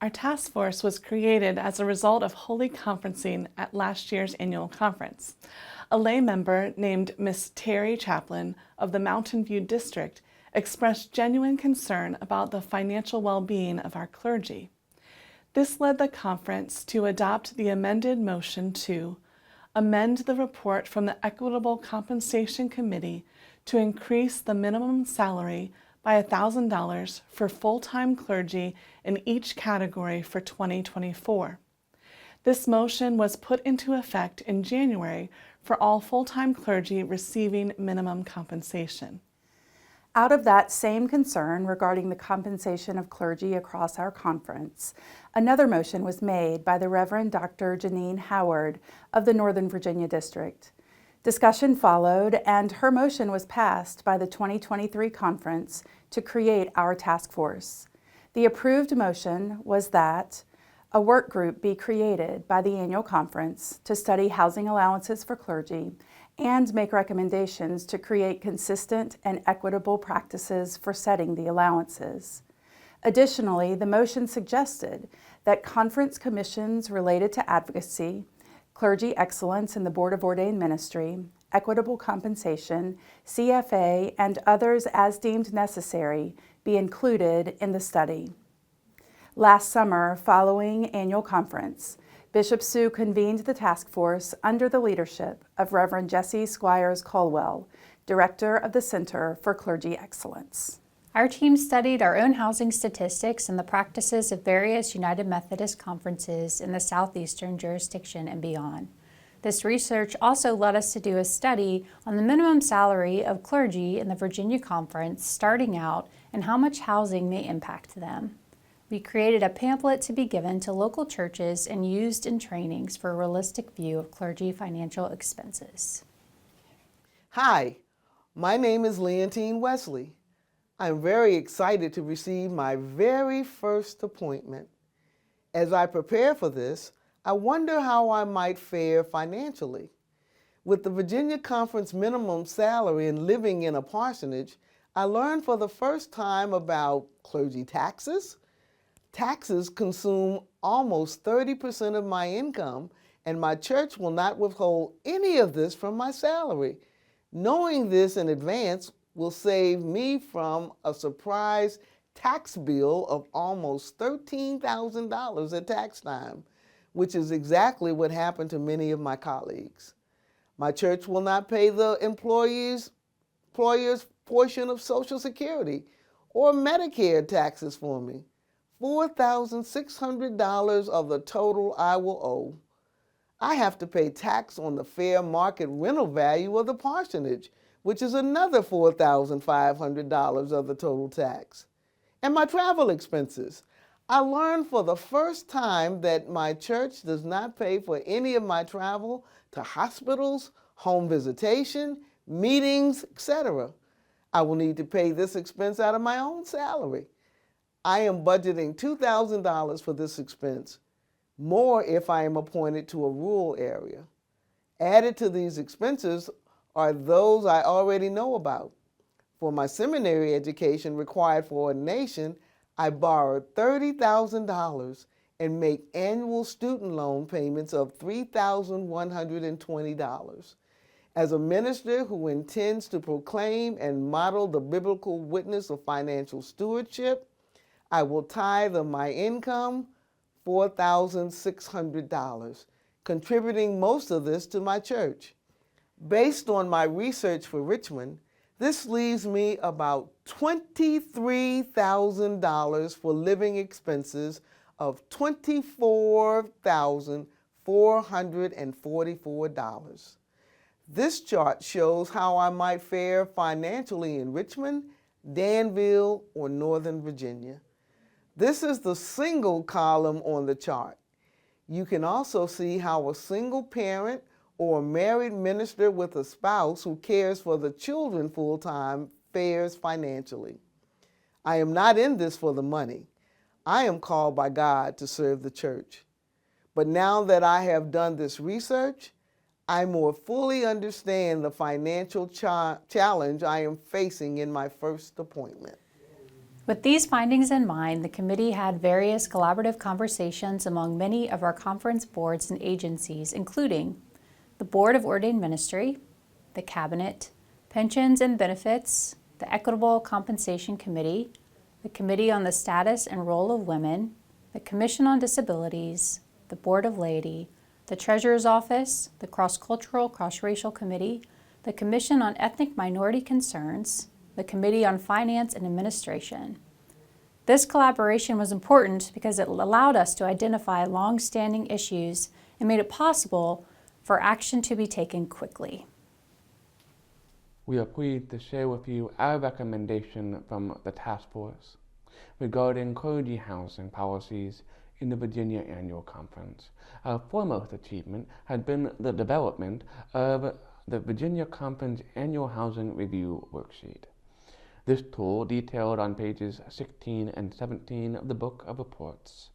Our task force was created as a result of holy conferencing at last year's annual conference. A lay member named Miss Terry Chaplin of the Mountain View District expressed genuine concern about the financial well-being of our clergy. This led the conference to adopt the amended motion to amend the report from the Equitable Compensation Committee to increase the minimum salary by $1,000 for full-time clergy in each category for 2024. This motion was put into effect in January for all full-time clergy receiving minimum compensation. Out of that same concern regarding the compensation of clergy across our conference, another motion was made by the Reverend Dr. Janine Howard of the Northern Virginia District. Discussion followed, and her motion was passed by the 2023 conference to create our task force. The approved motion was that a work group be created by the annual conference to study housing allowances for clergy and make recommendations to create consistent and equitable practices for setting the allowances. Additionally, the motion suggested that conference commissions related to advocacy, clergy excellence in the Board of Ordained Ministry, equitable compensation, CFA, and others as deemed necessary be included in the study. Last summer, following annual conference, Bishop Sue convened the task force under the leadership of Reverend Jesse Squires Colwell, Director of the Center for Clergy Excellence. Our team studied our own housing statistics and the practices of various United Methodist conferences in the southeastern jurisdiction and beyond. This research also led us to do a study on the minimum salary of clergy in the Virginia Conference starting out and how much housing may impact them. We created a pamphlet to be given to local churches and used in trainings for a realistic view of clergy financial expenses. Hi, my name is Leontine Wesley. I'm very excited to receive my very first appointment. As I prepare for this, I wonder how I might fare financially. With the Virginia Conference minimum salary and living in a parsonage, I learned for the first time about clergy taxes. Taxes consume almost 30% of my income, and my church will not withhold any of this from my salary. Knowing this in advance will save me from a surprise tax bill of almost $13,000 at tax time, which is exactly what happened to many of my colleagues. My church will not pay the employer's portion of Social Security or Medicare taxes for me. $4,600 of the total I will owe. I have to pay tax on the fair market rental value of the parsonage, which is another $4,500 of the total tax. And my travel expenses. I learned for the first time that my church does not pay for any of my travel to hospitals, home visitation, meetings, etc. I will need to pay this expense out of my own salary. I am budgeting $2,000 for this expense, more if I am appointed to a rural area. Added to these expenses are those I already know about. For my seminary education required for ordination, I borrowed $30,000 and make annual student loan payments of $3,120. As a minister who intends to proclaim and model the biblical witness of financial stewardship, I will tithe of my income $4,600, contributing most of this to my church. Based on my research for Richmond, this leaves me about $23,000 for living expenses of $24,444. This chart shows how I might fare financially in Richmond, Danville, or Northern Virginia. This is the single column on the chart. You can also see how a single parent or a married minister with a spouse who cares for the children full-time fares financially. I am not in this for the money. I am called by God to serve the church. But now that I have done this research, I more fully understand the financial challenge I am facing in my first appointment. With these findings in mind, the committee had various collaborative conversations among many of our conference boards and agencies, including the Board of Ordained Ministry, the Cabinet, Pensions and Benefits, the Equitable Compensation Committee, the Committee on the Status and Role of Women, the Commission on Disabilities, the Board of Laity, the Treasurer's Office, the Cross-Cultural, Cross-Racial Committee, the Commission on Ethnic Minority Concerns, the Committee on Finance and Administration. This collaboration was important because it allowed us to identify long-standing issues and made it possible for action to be taken quickly. We are pleased to share with you our recommendation from the task force regarding clergy housing policies in the Virginia Annual Conference. Our foremost achievement had been the development of the Virginia Conference Annual Housing Review Worksheet. This tool, detailed on pages 16 and 17 of the Book of Reports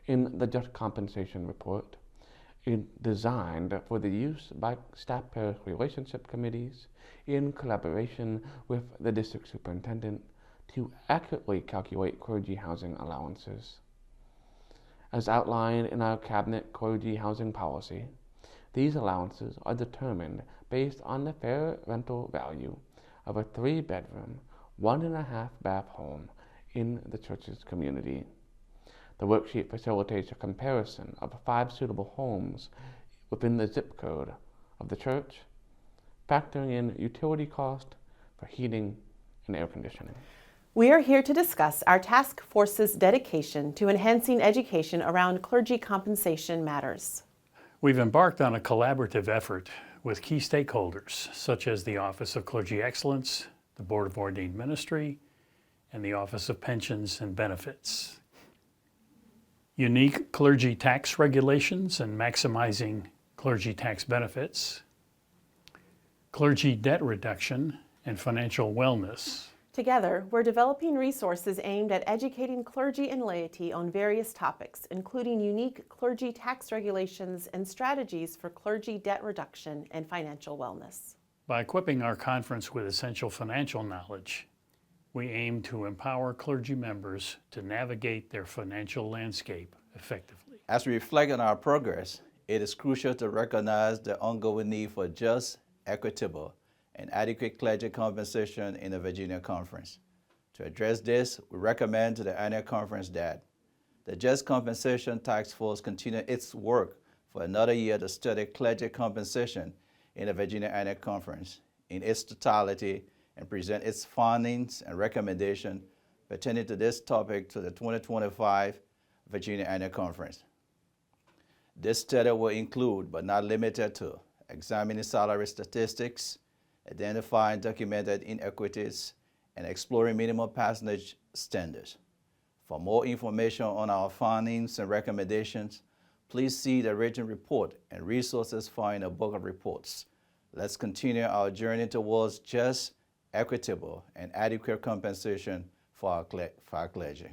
in the Just Compensation Report, is designed for the use by staff-parish relationship committees in collaboration with the district superintendent to accurately calculate clergy housing allowances. As outlined in our Cabinet Clergy Housing Policy, these allowances are determined based on the fair rental value of a 3-bedroom, 1.5-bath home in the church's community. The worksheet facilitates a comparison of 5 suitable homes within the zip code of the church, factoring in utility cost for heating and air conditioning. We are here to discuss our task force's dedication to enhancing education around clergy compensation matters. We've embarked on a collaborative effort with key stakeholders, such as the Office of Clergy Excellence, the Board of Ordained Ministry, and the Office of Pensions and Benefits. Unique clergy tax regulations and maximizing clergy tax benefits, clergy debt reduction and financial wellness. Together, we're developing resources aimed at educating clergy and laity on various topics, including unique clergy tax regulations and strategies for clergy debt reduction and financial wellness. By equipping our conference with essential financial knowledge, we aim to empower clergy members to navigate their financial landscape effectively. As we reflect on our progress, it is crucial to recognize the ongoing need for just, equitable, and adequate clergy compensation in the Virginia Conference. To address this, we recommend to the annual conference that the Just Compensation Task Force continue its work for another year to study clergy compensation in the Virginia Annual Conference in its totality and present its findings and recommendations pertaining to this topic to the 2025 Virginia Annual Conference. This study will include, but not limited to, examining salary statistics, identifying documented inequities, and exploring minimum patronage standards. For more information on our findings and recommendations, please see the written report and resources found in the Book of Reports. Let's continue our journey towards just, equitable, and adequate compensation for our clergy.